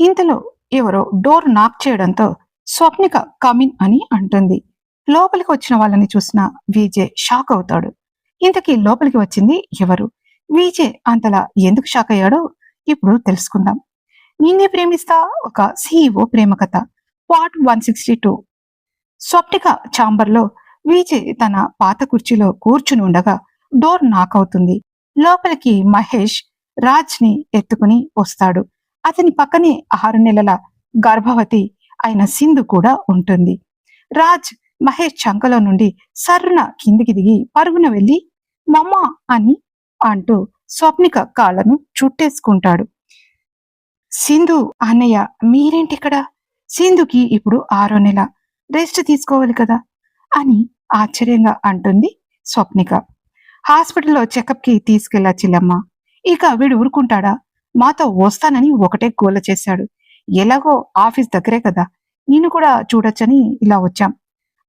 ఇంతలో ఎవరో door knock చేయడంతో స్వప్నిక కమిన్ అని అంటుంది. లోపలికి వచ్చిన వాళ్ళని చూసిన విజయ్ షాక్ అవుతాడు. ఇంతకీ లోపలికి వచ్చింది ఎవరు? విజయ్ అంతలా ఎందుకు షాక్ అయ్యాడో ఇప్పుడు తెలుసుకుందాం. నిన్నే ప్రేమిస్తా, ఒక సిఇఓ ప్రేమ కథ, పార్ట్ 162. స్వప్నిక ఛాంబర్లో విజయ్ తన పాత కుర్చీలో కూర్చుని ఉండగా డోర్ నాక్ అవుతుంది. లోపలికి మహేష్ రాజ్ ని ఎత్తుకుని వస్తాడు. అతని పక్కనే 6 నెలల గర్భవతి అయిన సింధు కూడా ఉంటుంది. రాజ్ మహేష్ చంకలో నుండి సర్రున కిందికి దిగి పరుగున వెళ్ళి మమ్మ అని అంటూ స్వప్నిక కాళ్ళను చుట్టేసుకుంటాడు. సింధు, అన్నయ్య మీరేంటిక్కడ? సింధుకి ఇప్పుడు 6వ నెల, రెస్ట్ తీసుకోవాలి కదా అని ఆశ్చర్యంగా అంటుంది స్వప్నిక. హాస్పిటల్లో చెకప్ కి తీసుకెళ్లా చిల్లమ్మ. ఇక వీడు ఊరుకుంటాడా? మాతో వస్తానని ఒకటే గోల చేశాడు. ఎలాగో ఆఫీస్ దగ్గరే కదా, నిన్ను కూడా చూడొచ్చని ఇలా వచ్చాం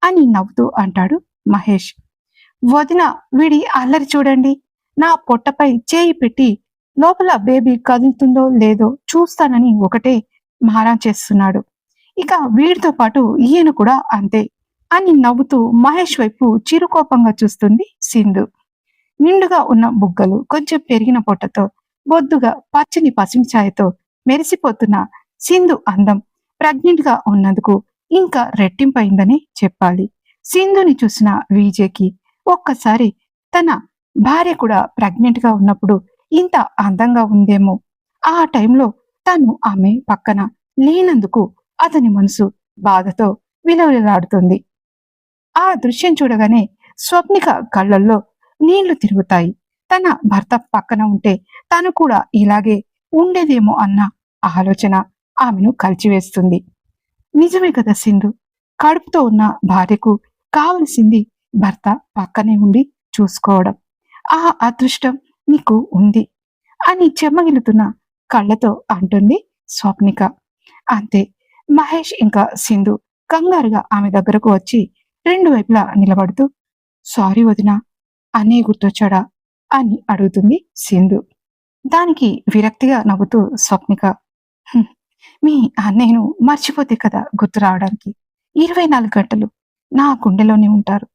అని నవ్వుతూ అంటాడు మహేష్. వదిన, వీడి అల్లరి చూడండి. నా పొట్టపై చేయి పెట్టి లోపల బేబీ కదులుతుందో లేదో చూస్తానని ఒకటే మారం చేస్తున్నాడు. ఇక వీడితో పాటు ఈయన కూడా అంతే అని నవ్వుతూ మహేష్ వైపు చిరుకోపంగా చూస్తుంది సింధు. నిండుగా ఉన్న బుగ్గలు, కొంచెం పెరిగిన పొట్టతో, బొద్దుగా పచ్చని పసిమి ఛాయతో మెరిసిపోతున్న సింధు అందం ప్రెగ్నెంట్ గా ఉన్నందుకు ఇంకా రెట్టింపైందని చెప్పాలి. సింధుని చూసిన విజయ్కి ఒక్కసారి తన భార్య కూడా ప్రెగ్నెంట్ గా ఉన్నప్పుడు ఇంత అందంగా ఉందేమో, ఆ టైంలో తను ఆమె పక్కన లేనందుకు అతని మనసు బాధతో విలవిలాడుతుంది. ఆ దృశ్యం చూడగానే స్వప్నిక కళ్ళల్లో నీళ్లు తిరుగుతాయి. తన భర్త పక్కన ఉంటే తను కూడా ఇలాగే ఉండేదేమో అన్న ఆలోచన ఆమెను కలిచివేస్తుంది. నిజమే కదా సింధు, కడుపుతో ఉన్న భార్యకు కావలసింది భర్త పక్కనే ఉండి చూసుకోవడం. ఆ అదృష్టం నీకు ఉంది అని చెమ్మగిలుతున్న కళ్ళతో అంటుంది స్వప్నిక. అంతే, మహేష్ ఇంకా సింధు కంగారుగా ఆమె దగ్గరకు వచ్చి రెండు వైపులా నిలబడుతూ, సారీ వదినా, అన్నయ్య గుర్తొచ్చాడా అని అడుగుతుంది సింధు. దానికి విరక్తిగా నవ్వుతూ స్వప్నిక, "హ్మ్, మీ అన్నయ్యను మర్చిపోతే కదా గుర్తు రావడానికి. 24 గంటలు నా గుండెలోనే ఉంటారు.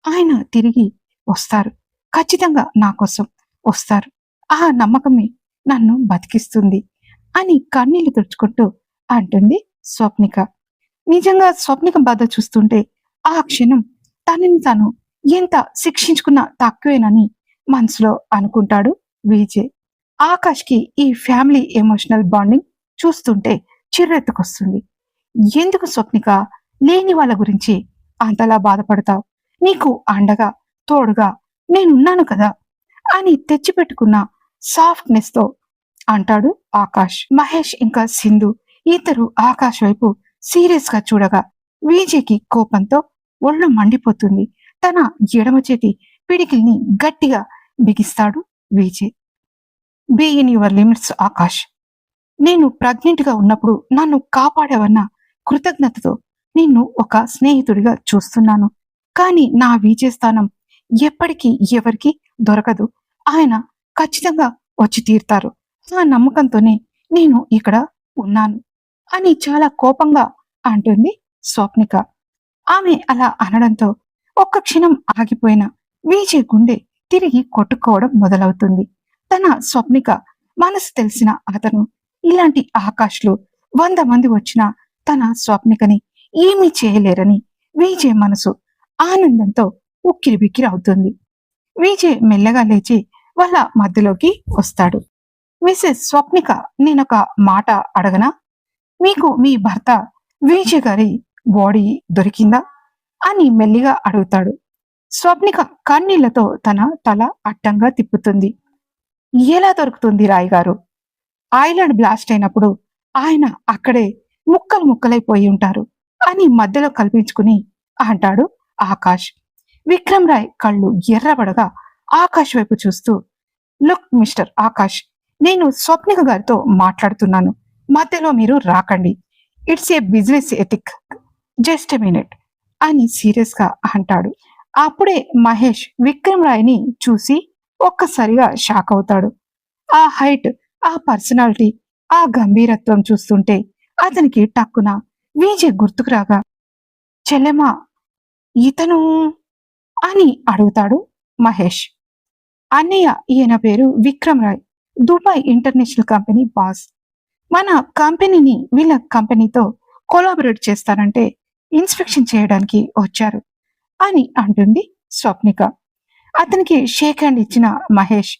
ఆయన తిరిగి వస్తారు, ఖచ్చితంగా నా కోసం వస్తారు. ఆ నమ్మకమే నన్ను బతికిస్తుంది" అని కన్నీళ్లు తుడుచుకుంటూ అంటుంది స్వప్నిక. నిజంగా స్వప్నిక బాధ చూస్తుంటే ఆ క్షణం తనని తాను ఎంత శిక్షించుకున్నా తక్కువేనని మనసులో అనుకుంటాడు విజయ్. ఆకాష్కి ఈ ఫ్యామిలీ ఎమోషనల్ బాండింగ్ చూస్తుంటే చిర్రెత్తుకొస్తుంది. ఎందుకు స్వప్నిక లేని వాళ్ళ గురించి అంతలా బాధపడతావు? నీకు అండగా తోడుగా నేనున్నాను కదా అని తెచ్చిపెట్టుకున్న సాఫ్ట్నెస్ తో అంటాడు ఆకాష్. మహేష్ ఇంకా సింధు ఇద్దరు ఆకాష్ వైపు సీరియస్ గా చూడగా విజయ్కి కోపంతో ఒళ్ళు మండిపోతుంది. తన ఎడమ చేతి పిడికిల్ని గట్టిగా బిగిస్తాడు Vijay. Be in your limits Aakash. నేను ప్రెగ్నెంట్ గా ఉన్నప్పుడు నన్ను కాపాడావన్న కృతజ్ఞతతో నిన్ను ఒక స్నేహితుడిగా చూస్తున్నాను. కానీ నా విజయ్ స్థానం ఎప్పటికీ ఎవరికి దొరకదు. ఆయన ఖచ్చితంగా వచ్చి తీరుతారు. ఆ నమ్మకంతోనే నేను ఇక్కడ ఉన్నాను అని చాలా కోపంగా అంటుంది స్వప్నిక. ఆమె అలా అనడంతో ఒక్క క్షణం ఆగిపోయిన విజయ్ గుండె తిరిగి కొట్టుకోవడం మొదలవుతుంది. తన స్వప్నిక మనసు తెలిసిన అతను ఇలాంటి ఆకాష్లు 100 మంది వచ్చినా తన స్వప్నికని ఏమీ చేయలేరని విజయ్ మనసు ఆనందంతో ఉక్కిరిబిక్కిరి అవుతుంది. విజయ్ మెల్లగా లేచి వాళ్ళ మధ్యలోకి వస్తాడు. మిసెస్ స్వప్నిక, నేనొక మాట అడగనా? మీకు మీ భర్త విజయ్ గారి బాడీ దొరికిందా అని మెల్లిగా అడుగుతాడు. స్వప్నిక కన్నీళ్లతో తన తల అడ్డంగా తిప్పుతుంది. ఎలా దొరుకుతుంది రాయ్ గారు? ఐలాండ్ బ్లాస్ట్ అయినప్పుడు ఆయన అక్కడే ముక్కలు ముక్కలైపోయి ఉంటారు అని మధ్యలో కల్పించుకుని అంటాడు ఆకాష్. విక్రమ్ రాయ్ కళ్ళు ఎర్రబడగా ఆకాష్ వైపు చూస్తూ, లుక్ మిస్టర్ ఆకాష్, నేను స్వప్నిక గారితో మాట్లాడుతున్నాను, మధ్యలో మీరు రాకండి. It's a business ethic, just a minute అని సీరియస్ గా అంటాడు. అప్పుడే మహేష్ విక్రమ్ రాయ్ని చూసి ఒక్కసారిగా షాక్ అవుతాడు. ఆ హైట్, ఆ పర్సనాలిటీ ఆ గంభీరత్వం చూస్తుంటే అతనికి టక్కున విజయ్ గుర్తుకు రాగా, చెల్లెమా, ఇతను అని అడుగుతాడు మహేష్. అన్నయ్య, ఈయన పేరు Vikram Roy, Dubai international company boss. మన కంపెనీని వీళ్ళ కంపెనీతో కొలాబరేట్ చేస్తారంటే ఇన్స్పెక్షన్ చేయడానికి వచ్చారు అని అంటుంది స్వప్నిక. అతనికి షేక్ హ్యాండ్ ఇచ్చిన మహేష్,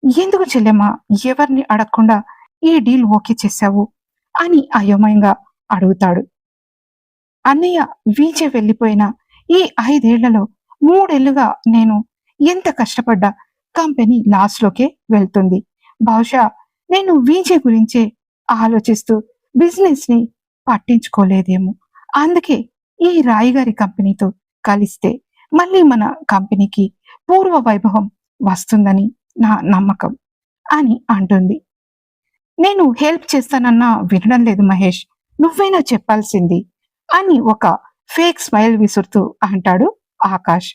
ఎందుకు చెల్లెమ్మా ఎవరిని అడగకుండా ఈ డీల్ ఓకే చేశావు అని అయోమయంగా అడుగుతాడు. అన్నయ్య, విజయ్ వెళ్ళిపోయిన ఈ 5 ఏళ్లలో 3 ఏళ్లుగా నేను ఎంత కష్టపడ్డా కంపెనీ లాస్ లోకే వెళ్తుంది. బహుశా నేను విజయ్ గురించే ఆలోచిస్తూ బిజినెస్ ని పట్టించుకోలేదేమో. అందుకే ఈ రాయి గారి కంపెనీతో కలిస్తే మళ్ళీ మన కంపెనీకి పూర్వ వైభవం వస్తుందని నా నమ్మకం అని అంటుంది. నేను హెల్ప్ చేస్తానన్నా వినడం లేదు మహేష్, నువ్వైనా చెప్పాల్సింది అని ఒక ఫేక్ స్మైల్ విసురుతూ అంటాడు ఆకాష్.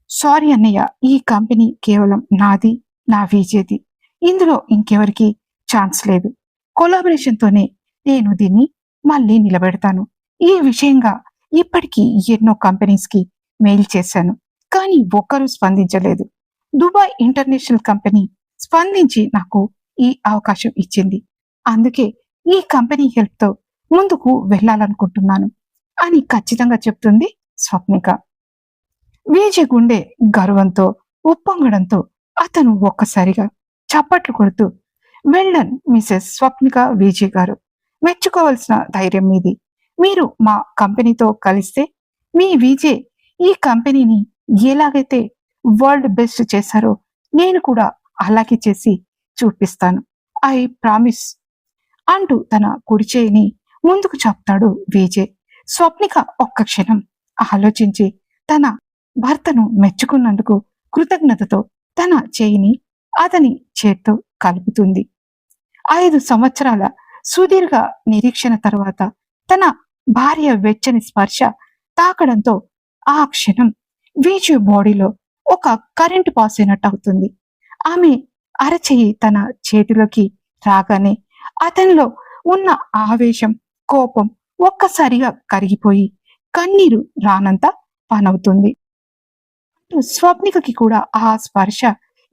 సారీ అన్నయ్య, ఈ కంపెనీ కేవలం నాది, నా విజయ్ది. ఇందులో ఇంకెవరికి ఛాన్స్ లేదు. కొలాబరేషన్తోనే నేను దీన్ని మళ్ళీ నిలబెడతాను. ఈ విషయంగా ఇప్పటికీ ఎన్నో కంపెనీస్కి మెయిల్ చేశాను, కానీ ఒక్కరూ స్పందించలేదు. దుబాయ్ ఇంటర్నేషనల్ కంపెనీ స్పందించి నాకు ఈ అవకాశం ఇచ్చింది. అందుకే ఈ కంపెనీ హెల్ప్తో ముందుకు వెళ్ళాలనుకుంటున్నాను అని ఖచ్చితంగా చెప్తుంది స్వప్నిక. విజయ్ గుండె గర్వంతో ఉప్పొంగడంతో అతను ఒక్కసారిగా చప్పట్లు కొడుతూ, వెల్డన్ మిసెస్ స్వప్నిక విజయ్ గారు, మెచ్చుకోవాల్సిన ధైర్యం మీది. మీరు మా కంపెనీతో కలిస్తే మీ విజయ్ ఈ కంపెనీని ఎలాగైతే వరల్డ్ బెస్ట్ చేశారో నేను కూడా అలాగే చేసి చూపిస్తాను. ఐ ప్రామిస్ అంటూ తన కుడి చేయిని ముందుకు చాపుతాడు విజయ్. స్వప్నిక ఒక్క క్షణం ఆలోచించి తన భర్తను మెచ్చుకున్నందుకు కృతజ్ఞతతో తన చేయిని అతని చేత్తో కలుపుతుంది. 5 సంవత్సరాల సుదీర్ఘ నిరీక్షణ తర్వాత తన భార్య వెచ్చని స్పర్శ తాకడంతో ఆ క్షణం విజయ్ బాడీలో ఒక కరెంట్ పాస్ అయినట్టు అవుతుంది. ఆమె అరచేయి తన చేతిలోకి రాగానే అతనిలో ఉన్న ఆవేశం, కోపం ఒక్కసారిగా కరిగిపోయి కన్నీరు రానంత పనవుతుంది. స్వప్నికకి కూడా ఆ స్పర్శ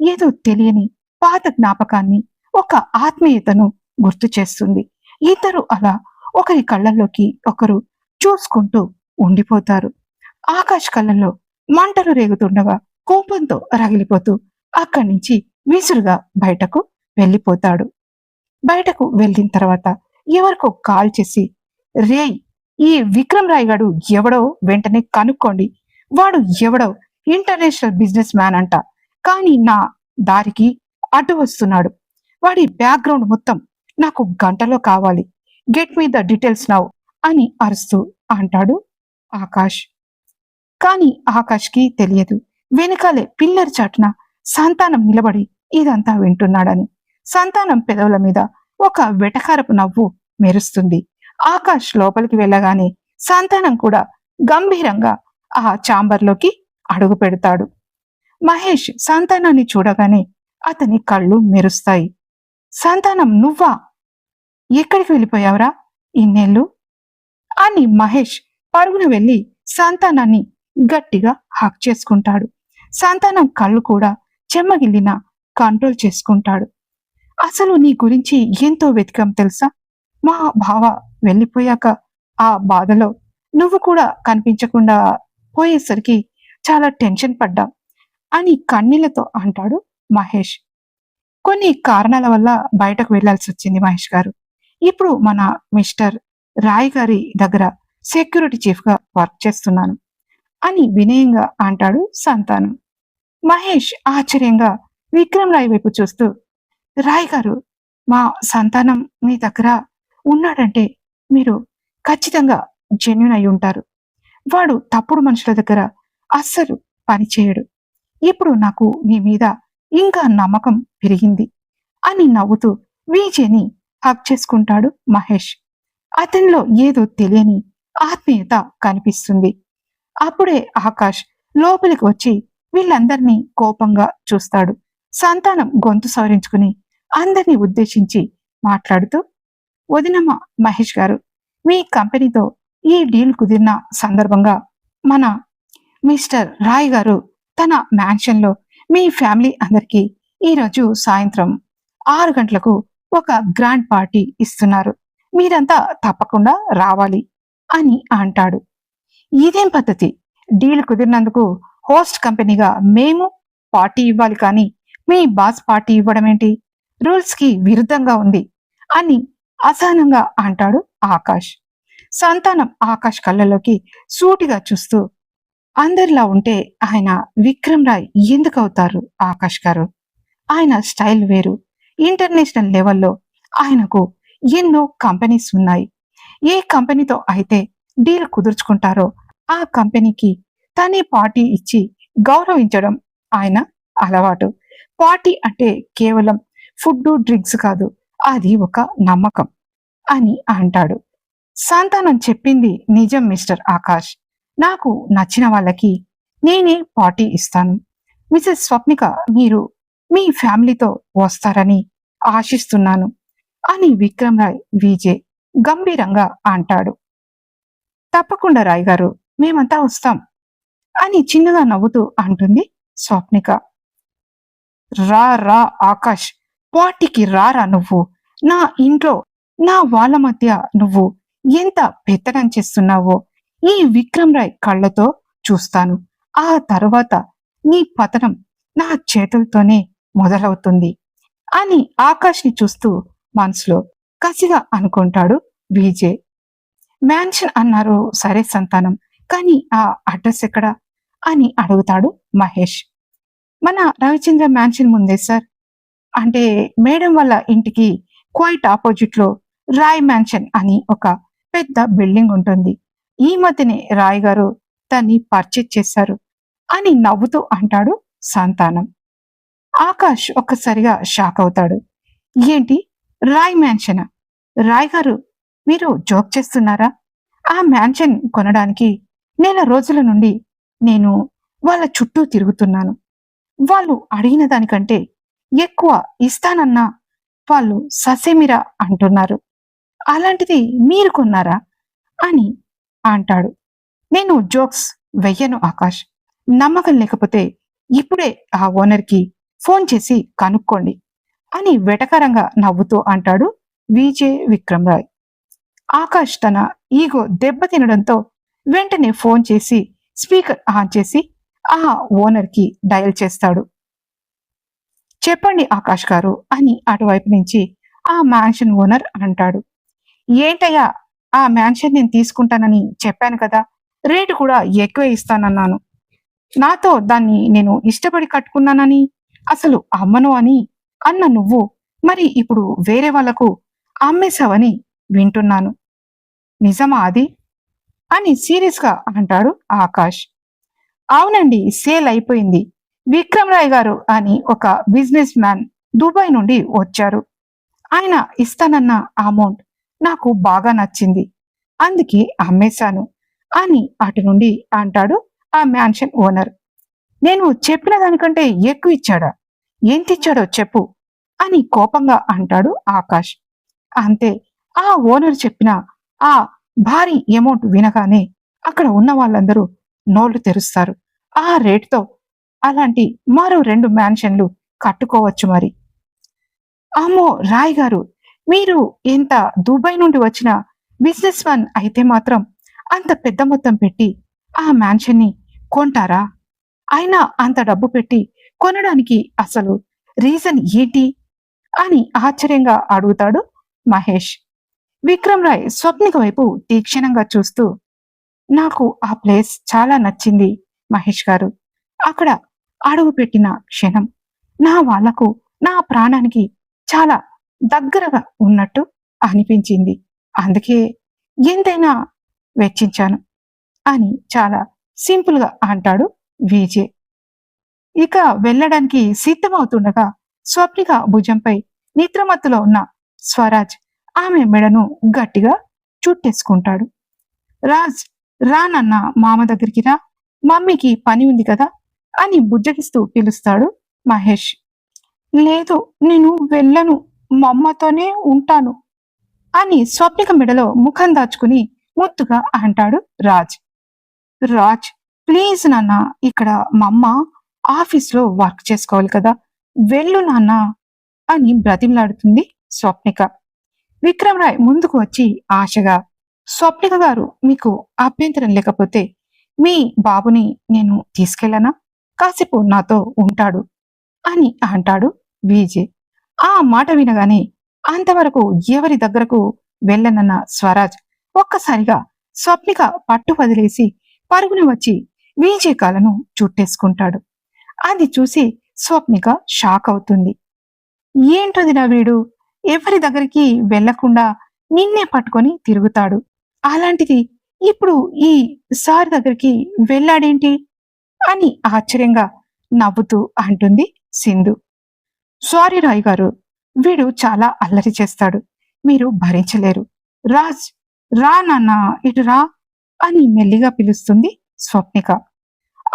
ఏదో తెలియని పాత జ్ఞాపకాన్ని, ఒక ఆత్మీయతను గుర్తు చేస్తుంది. ఇద్దరు అలా ఒకరి కళ్ళల్లోకి ఒకరు చూసుకుంటూ ఉండిపోతారు. ఆకాష్ కళ్ళల్లో మంటలు రేగుతుండగా కోపంతో రగిలిపోతూ అక్కడి నుంచి విసురుగా బయటకు వెళ్ళిపోతాడు. బయటకు వెళ్ళిన తర్వాత ఎవరికో కాల్ చేసి, రేయ్, ఈ విక్రమ్ రాయ్ గాడు ఎవడో వెంటనే కనుక్కోండి. వాడు ఎవడో ఇంటర్నేషనల్ బిజినెస్ మ్యాన్ అంట, కానీ నా దారికి అడ్డు వస్తున్నాడు. వాడి బ్యాక్గ్రౌండ్ మొత్తం నాకు గంటలో కావాలి. Get me the details now అని అరుస్తూ అంటాడు ఆకాష్. కానీ ఆకాష్కి తెలియదు వెనకాలే పిల్లర్ చాటున సంతానం నిలబడి ఇదంతా వింటున్నాడని. సంతానం పెదవుల మీద ఒక వెటకారపు నవ్వు మెరుస్తుంది. ఆకాష్ లోపలికి వెళ్ళగానే సంతానం కూడా గంభీరంగా ఆ ఛాంబర్లోకి అడుగు పెడతాడు. మహేష్ సంతానాన్ని చూడగానే అతని కళ్ళు మెరుస్తాయి. సంతానం, నువ్వా? ఎక్కడికి వెళ్ళిపోయావురా ఇన్నేళ్ళు అని మహేష్ పరుగున వెళ్ళి సంతానాన్ని గట్టిగా హక్ చేసుకుంటాడు. సంతానం కళ్ళు కూడా చెమ్మగిల్లిన కంట్రోల్ చేసుకుంటాడు. అసలు నీ గురించి ఎంతో వెతికాం తెలుసా? మా బావ వెళ్ళిపోయాక ఆ బాధలో నువ్వు కూడా కనిపించకుండా పోయేసరికి చాలా టెన్షన్ పడ్డాం అని కన్నీళ్లతో అంటాడు మహేష్. కొన్ని కారణాల వల్ల బయటకు వెళ్లాల్సి వచ్చింది మహేష్ గారు. ఇప్పుడు మన మిస్టర్ రాయ్ గారి దగ్గర సెక్యూరిటీ చీఫ్ గా వర్క్ చేస్తున్నాను అని వినయంగా అంటాడు సంతానం. మహేష్ ఆశ్చర్యంగా విక్రమ్ రాయ్ వైపు చూస్తూ, రాయ్ గారు, మా సంతానం మీ దగ్గర ఉన్నాడంటే మీరు ఖచ్చితంగా జెన్యున్ అయి ఉంటారు. వాడు తప్పుడు మనుషుల దగ్గర అస్సలు పనిచేయడు. ఇప్పుడు నాకు మీ మీద ఇంకా నమ్మకం పెరిగింది అని నవ్వుతూ విజయ్ని హక్ చేసుకుంటాడు మహేష్. అతనిలో ఏదో తెలియని ఆత్మీయత కనిపిస్తుంది. అప్పుడే ఆకాష్ లోపలికి వచ్చి వీళ్ళందరినీ కోపంగా చూస్తాడు. సంతానం గొంతు సవరించుకుని అందరినీ ఉద్దేశించి మాట్లాడుతూ, వదినమ్మ మహేష్ గారు, మీ కంపెనీతో ఈ డీల్ కుదిరిన సందర్భంగా మన మిస్టర్ రాయ్ గారు తన మ్యాన్షన్లో మీ ఫ్యామిలీ అందరికీ ఈరోజు సాయంత్రం 6 గంటలకు ఒక గ్రాండ్ పార్టీ ఇస్తున్నారు. మీరంతా తప్పకుండా రావాలి అని అంటాడు. ఇదేం పద్ధతి? డీల్ కుదిరినందుకు హోస్ట్ కంపెనీగా మేము పార్టీ ఇవ్వాలి కానీ మీ బాస్ పార్టీ ఇవ్వడం ఏంటి? రూల్స్ కి విరుద్ధంగా ఉంది అని అసహనంగా అంటాడు ఆకాష్. సంతానం ఆకాష్ కళ్ళలోకి సూటిగా చూస్తూ, అందరిలా ఉంటే ఆయన విక్రమ్ రాయ్ ఎందుకు అవుతారు ఆకాష్ గారు? ఆయన స్టైల్ వేరు. ఇంటర్నేషనల్ లెవెల్లో ఆయనకు ఎన్నో కంపెనీస్ ఉన్నాయి. ఏ కంపెనీతో అయితే డీల్ కుదుర్చుకుంటారో ఆ కంపెనీకి తనే పార్టీ ఇచ్చి గౌరవించడం ఆయన అలవాటు. పార్టీ అంటే కేవలం ఫుడ్ డ్రింక్స్ కాదు, అది ఒక నమ్మకం అని అంటాడు. సంతానం చెప్పింది నిజం మిస్టర్ ఆకాష్. నాకు నచ్చిన వాళ్ళకి నేనే పార్టీ ఇస్తాను. మిసెస్ స్వప్నిక, మీరు మీ ఫ్యామిలీతో వస్తారని ఆశిస్తున్నాను అని విక్రమ్ రాయ్ విజే గంభీరంగా అంటాడు. తప్పకుండా రాయ్ గారు, మేమంతా వస్తాం అని చిన్నగా నవ్వుతూ అంటుంది స్వప్నిక. రా రా ఆకాష్, పార్టీకి రారా నువ్వు. నా ఇంట్లో నా వాళ్ళ మధ్య నువ్వు ఎంత పెత్తనం చేస్తున్నావో ఈ విక్రమ్ రాయ్ కళ్ళతో చూస్తాను. ఆ తరువాత నీ పతనం నా చేతులతోనే మొదలవుతుంది అని ఆకాష్ని చూస్తూ మనసులో కసిగా అనుకుంటాడు విజయ్. మ్యాన్షన్ అన్నారు సరే సంతానం, కానీ ఆ అడ్రస్ ఎక్కడా అని అడుగుతాడు మహేష్. మన రవిచంద్ర మ్యాన్షన్ ముందే సార్. అంటే మేడం వాళ్ళ ఇంటికి క్వైట్ ఆపోజిట్ లో రాయ్ మ్యాన్షన్ అని ఒక పెద్ద బిల్డింగ్ ఉంటుంది. ఈ మధ్యనే రాయ్ గారు దాన్ని పర్చేజ్ చేశారు అని నవ్వుతూ అంటాడు సంతానం. ఆకాష్ ఒక్కసారిగా షాక్ అవుతాడు. ఏంటి, రాయ్ మ్యాన్షనా? రాయ్ గారు, మీరు జోక్ చేస్తున్నారా? ఆ మ్యాన్షన్ కొనడానికి నెల రోజుల నుండి నేను వాళ్ళ చుట్టూ తిరుగుతున్నాను. వాళ్ళు అడిగిన దానికంటే ఎక్కువ ఇస్తానన్నా వాళ్ళు ససేమిరా అంటున్నారు. అలాంటిది మీరు కొన్నారా అని అంటాడు. నేను జోక్స్ వెయ్యను ఆకాష్. నమ్మకం లేకపోతే ఇప్పుడే ఆ ఓనర్కి ఫోన్ చేసి కనుక్కోండి అని వెటకరంగా నవ్వుతూ అంటాడు విజే విక్రమ్ రాయ్. ఆకాష్ తన ఈగో దెబ్బతినడంతో వెంటనే ఫోన్ చేసి స్పీకర్ ఆన్ చేసి ఆ ఓనర్కి డయల్ చేస్తాడు. చెప్పండి ఆకాష్ గారు అని అటువైపు నుంచి ఆ మ్యాన్షన్ ఓనర్ అంటాడు. ఏంటయ్యా, ఆ మ్యాన్షన్ నేను తీసుకుంటానని చెప్పాను కదా, రేటు కూడా ఎక్కువే ఇస్తానన్నాను. నాతో దాన్ని నేను ఇష్టపడి కట్టుకున్నానని, అసలు అమ్మను అని అన్న నువ్వు మరి ఇప్పుడు వేరే వాళ్లకు అమ్మేశావని వింటున్నాను. నిజమా అది అని సీరియస్ గా అంటాడు ఆకాష్. అవునండి, సేల్ అయిపోయింది. విక్రమ్ రాయ్ గారు అని ఒక బిజినెస్ మ్యాన్ దుబాయ్ నుండి వచ్చారు. ఆయన ఇస్తానన్న అమౌంట్ నాకు బాగా నచ్చింది, అందుకే అమ్మేశాను అని అటు నుండి అంటాడు ఆ మ్యాన్షన్ ఓనర్. నేను చెప్పిన దానికంటే ఎక్కువ ఇచ్చాడా? ఎంత ఇచ్చాడో చెప్పు అని కోపంగా అంటాడు ఆకాష్. అంతే, ఆ ఓనర్ చెప్పిన ఆ భారీ అమౌంట్ వినగానే అక్కడ ఉన్న వాళ్ళందరూ నోళ్లు తెరుస్తారు. ఆ రేటుతో అలాంటి మరో 2 మ్యాన్షన్లు కట్టుకోవచ్చు మరి. అమ్మో రాయ్ గారు, మీరు ఎంత దుబాయ్ నుండి వచ్చిన బిజినెస్ మ్యాన్ అయితే మాత్రం అంత పెద్ద మొత్తం పెట్టి ఆ మ్యాన్షన్ ని కొంటారా? అయినా అంత డబ్బు పెట్టి కొనడానికి అసలు రీజన్ ఏంటి అని ఆశ్చర్యంగా అడుగుతాడు మహేష్. విక్రమ్ రాయ్ స్వప్నిక వైపు తీక్షణంగా చూస్తూ, నాకు ఆ ప్లేస్ చాలా నచ్చింది మహేష్ గారు. అక్కడ అడుగు పెట్టిన క్షణం నా వాళ్లకు నా ప్రాణానికి చాలా దగ్గరగా ఉన్నట్టు అనిపించింది. అందుకే ఎంతైనా వెచ్చించాను అని చాలా సింపుల్ గా అంటాడు విజయ్. ఇక వెళ్ళడానికి సిద్ధమవుతుండగా స్వప్నిక భుజంపై నిద్రమత్తులో ఉన్న స్వరాజ్ ఆమె మెడను గట్టిగా చుట్టేసుకుంటాడు. రాజ్, రానన్న మామ దగ్గరికి రా, మమ్మీకి పని ఉంది కదా అని బుజ్జగిస్తూ పిలుస్తాడు మహేష్. లేదు, నేను వెళ్ళను మా అమ్మతోనే ఉంటాను అని స్వప్నిక మెడలో ముఖం దాచుకుని ముద్దుగా అంటాడు రాజ్. రాజ్, ప్లీజ్ నాన్న, ఇక్కడ మా అమ్మ ఆఫీస్లో వర్క్ చేసుకోవాలి కదా, వెళ్ళు నాన్న అని బ్రతిమలాడుతుంది స్వప్నిక. విక్రమ్ రాయ్ ముందుకు వచ్చి ఆశగా, స్వప్నిక గారు, మీకు అభ్యంతరం లేకపోతే మీ బాబుని నేను తీసుకెళ్ళనా, కాసేపు నాతో ఉంటాడు అని అంటాడు విజయ్. ఆ మాట వినగానే అంతవరకు ఎవరి దగ్గరకు వెళ్ళనన్న స్వరాజ్ ఒక్కసారిగా స్వప్నిక పట్టు వదిలేసి పరుగున వచ్చి విజయ్ కాలను చుట్టేసుకుంటాడు. అది చూసి స్వప్నిక షాక్ అవుతుంది. ఏంటది నా వీడు, ఎవరి దగ్గరికి వెళ్లకుండా నిన్నే పట్టుకొని తిరుగుతాడు, అలాంటిది ఇప్పుడు ఈ సార్ దగ్గరికి వెళ్ళాడేంటి అని ఆశ్చర్యంగా నవ్వుతూ అంటుంది సింధు. సారీ రాయ్ గారు, వీడు చాలా అల్లరి చేస్తాడు, మీరు భరించలేరు. రాజ్, రా నాన్న, ఇటు రా అని మెల్లిగా పిలుస్తుంది స్వప్నిక.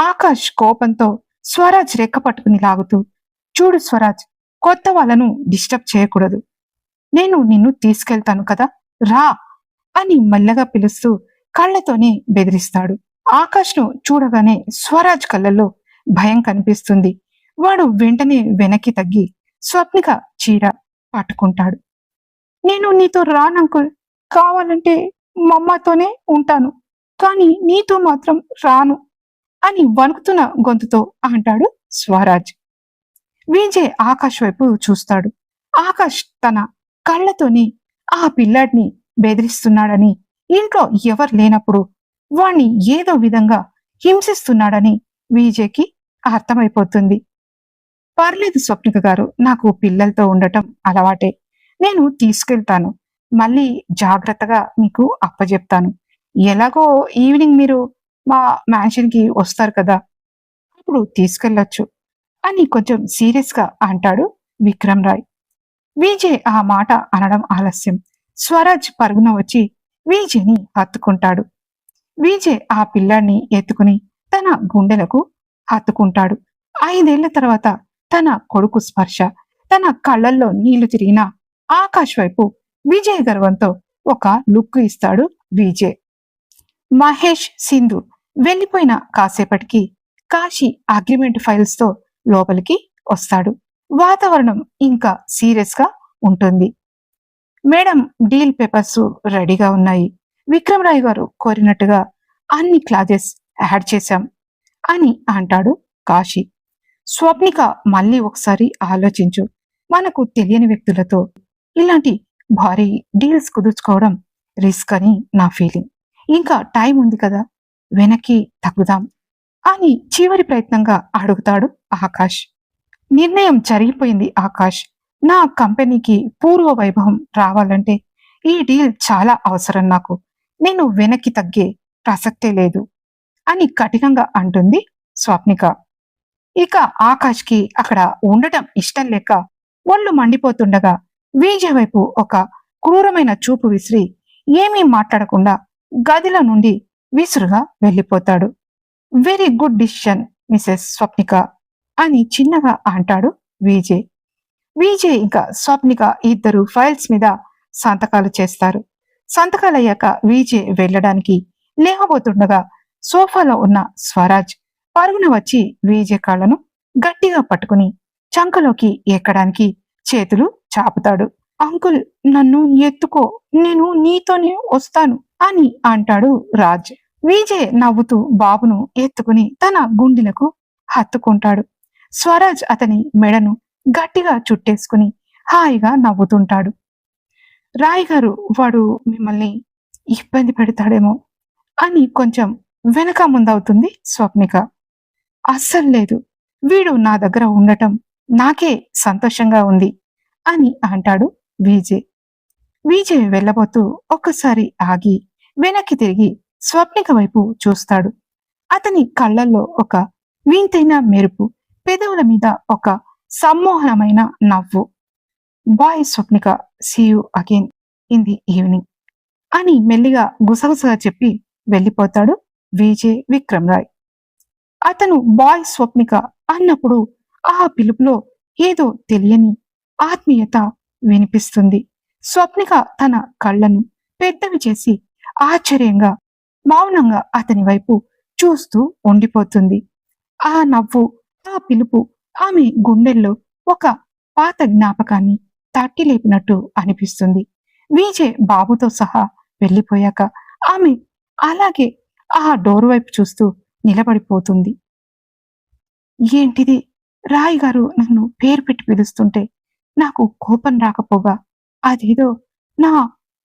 ఆకాష్ కోపంతో స్వరాజ్ రెక్క పట్టుకుని లాగుతూ, చూడు స్వరాజ్, కొత్త వాళ్ళను డిస్టర్బ్ చేయకూడదు, నేను నిన్ను తీసుకెళ్తాను కదా, రా అని మెల్లగా పిలుస్తూ కళ్ళతోనే బెదిరిస్తాడు. ఆకాష్ను చూడగానే స్వరాజ్ కళ్ళల్లో భయం కనిపిస్తుంది. వాడు వెంటనే వెనక్కి తగ్గి స్వప్నిక చీర పట్టుకుంటాడు. నేను నీతో రానంకుల్, కావాలంటే మమ్మతోనే ఉంటాను, కానీ నీతో మాత్రం రాను అని వణుకుతున్న గొంతుతో అంటాడు స్వరాజ్. విజయ్ ఆకాష్ వైపు చూస్తాడు. ఆకాష్ తన కళ్ళతోనే ఆ పిల్లాడిని బెదిరిస్తున్నాడని, ఇంట్లో ఎవరు లేనప్పుడు వాణ్ణి ఏదో విధంగా హింసిస్తున్నాడని విజయ్కి అర్థమైపోతుంది. పర్లేదు స్వప్నిక గారు, నాకు పిల్లలతో ఉండటం అలవాటే, నేను తీసుకెళ్తాను, మళ్ళీ జాగ్రత్తగా మీకు అప్పచెప్తాను, ఎలాగో ఈవినింగ్ మీరు మా మ్యాన్షన్కి వస్తారు కదా, అప్పుడు తీసుకెళ్లొచ్చు అని కొంచెం సీరియస్ గా అంటాడు విక్రమ్ రాయ్. విజయ్ ఆ మాట అనడం ఆలస్యం. స్వరాజ్ పరుగున వచ్చి విజయ్ని హత్తుకుంటాడు. విజయ్ ఆ పిల్లాడిని ఎత్తుకుని తన గుండెలకు హత్తుకుంటాడు. 5 ఏళ్ల తర్వాత తన కొడుకు స్పర్శ, తన కళ్ళల్లో నీళ్లు తిరిగిన ఆకాష్ వైపు విజయ్ గర్వంతో ఒక లుక్ ఇస్తాడు విజయ్. మహేష్, సింధు వెళ్లిపోయిన కాసేపటికి కాశీ అగ్రిమెంట్ ఫైల్స్ తో లోపలికి వస్తాడు. వాతావరణం ఇంకా సీరియస్ గా ఉంటుంది. మేడం, డీల్ పేపర్స్ రెడీగా ఉన్నాయి, విక్రమ్ రాయ్ గారు కోరినట్టుగా అన్ని క్లాజెస్ యాడ్ చేశాం అని అంటాడు కాశీ. స్వప్నిక, మళ్ళీ ఒకసారి ఆలోచించు, మనకు తెలియని వ్యక్తులతో ఇలాంటి భారీ డీల్స్ కుదుర్చుకోవడం రిస్క్ అని నా ఫీలింగ్, ఇంకా టైం ఉంది కదా, వెనక్కి తగ్గుదాం అని చివరి ప్రయత్నంగా అడుగుతాడు ఆకాష్. నిర్ణయం జరిగిపోయింది ఆకాష్, నా కంపెనీకి పూర్వ వైభవం రావాలంటే ఈ డీల్ చాలా అవసరం నాకు, నేను వెనక్కి తగ్గే ప్రసక్తే లేదు అని కఠినంగా అంటుంది స్వప్నిక. ఇక ఆకాష్కి అక్కడ ఉండటం ఇష్టం లేక ఒళ్ళు మండిపోతుండగా విజయ్ వైపు ఒక క్రూరమైన చూపు విసిరి ఏమీ మాట్లాడకుండా గదిలో నుండి విసురుగా వెళ్ళిపోతాడు. Very good decision Mrs Swapnika అని చిన్నగా అంటాడు విజయ్. విజయ్ ఇంకా స్వప్నిక ఇద్దరు ఫైల్స్ మీద సంతకాలు చేస్తారు. సంతకాలయ్యాక విజయ్ వెళ్ళడానికి లేవబోతుండగా సోఫాలో ఉన్న స్వరాజ్ పరుగున వచ్చి విజయ్ కాళ్లను గట్టిగా పట్టుకుని చంకలోకి ఎక్కడానికి చేతులు చాపుతాడు. అంకుల్, నన్ను ఎత్తుకో, నేను నీతోనే వస్తాను అని అంటాడు రాజ్. విజయ్ నవ్వుతూ బాబును ఎత్తుకుని తన గుండెలకు హత్తుకుంటాడు. స్వరాజ్ అతని మెడను గట్టిగా చుట్టేసుకుని హాయిగా నవ్వుతుంటాడు. రాయ్ గారు, వాడు మిమ్మల్ని ఇబ్బంది పెడతాడేమో అని కొంచెం వెనక ముందవుతుంది స్వప్నిక. అస్సలు లేదు, వీడు నా దగ్గర ఉండటం నాకే సంతోషంగా ఉంది అని అంటాడు విజయ్. విజయ్ వెళ్ళబోతూ ఒక్కసారి ఆగి వెనక్కి తిరిగి స్వప్నిక వైపు చూస్తాడు. అతని కళ్ళల్లో ఒక వింతైన మెరుపు, పెదవుల మీద ఒక సమ్మోహనమైన నవ్వు. Bye Swapnika, see you again in the evening అని మెల్లిగా గుసగుసగా చెప్పి వెళ్ళిపోతాడు విజయ్ విక్రమ్ రాయ్. అతను బాయ్ స్వప్నిక అన్నప్పుడు ఆ పిలుపులో ఏదో తెలియని ఆత్మీయత వినిపిస్తుంది. స్వప్నిక తన కళ్ళను పెద్దవి చేసి ఆశ్చర్యంగా మౌనంగా అతని వైపు చూస్తూ ఉండిపోతుంది. ఆ నవ్వు, ఆ పిలుపు ఆమె గుండెల్లో ఒక పాత జ్ఞాపకాన్ని తట్టి లేపినట్టు అనిపిస్తుంది. విజయ్ బాబుతో సహా వెళ్ళిపోయాక ఆమె అలాగే ఆ డోర్ వైపు చూస్తూ నిలబడిపోతుంది. ఏంటిది? రాయ్ గారు నన్ను పేరు పెట్టి పిలుస్తుంటే నాకు కోపం రాకపోగా అదేదో నా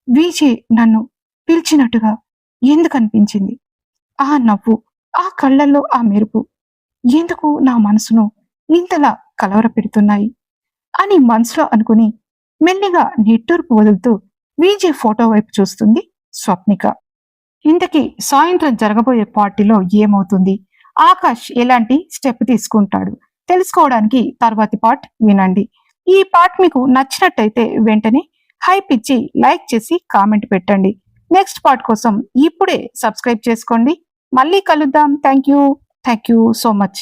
విజయ్ నన్ను పిలిచినట్టుగా ఎందుకు అనిపించింది? ఆ నవ్వు, ఆ కళ్ళల్లో ఆ మెరుపు ఎందుకు నా మనసును ఇంతలా కలవరపెడుతున్నాయి అని మనసులో అనుకుని మెల్లిగా నిట్టూర్పు వదులుతూ విజయ్ ఫోటో వైపు చూస్తుంది స్వప్నిక. ఇంతకీ సాయంత్రం జరగబోయే పార్టీలో ఏమవుతుంది? ఆకాష్ ఎలాంటి స్టెప్ తీసుకుంటాడు? తెలుసుకోవడానికి తర్వాతి పార్ట్ వినండి. ఈ పార్ట్ మీకు నచ్చినట్టయితే వెంటనే హైప్ ఇచ్చి లైక్ చేసి కామెంట్ పెట్టండి. నెక్స్ట్ పార్ట్ కోసం ఇప్పుడే సబ్స్క్రైబ్ చేసుకోండి. మళ్ళీ కలుద్దాం. Thank you so much.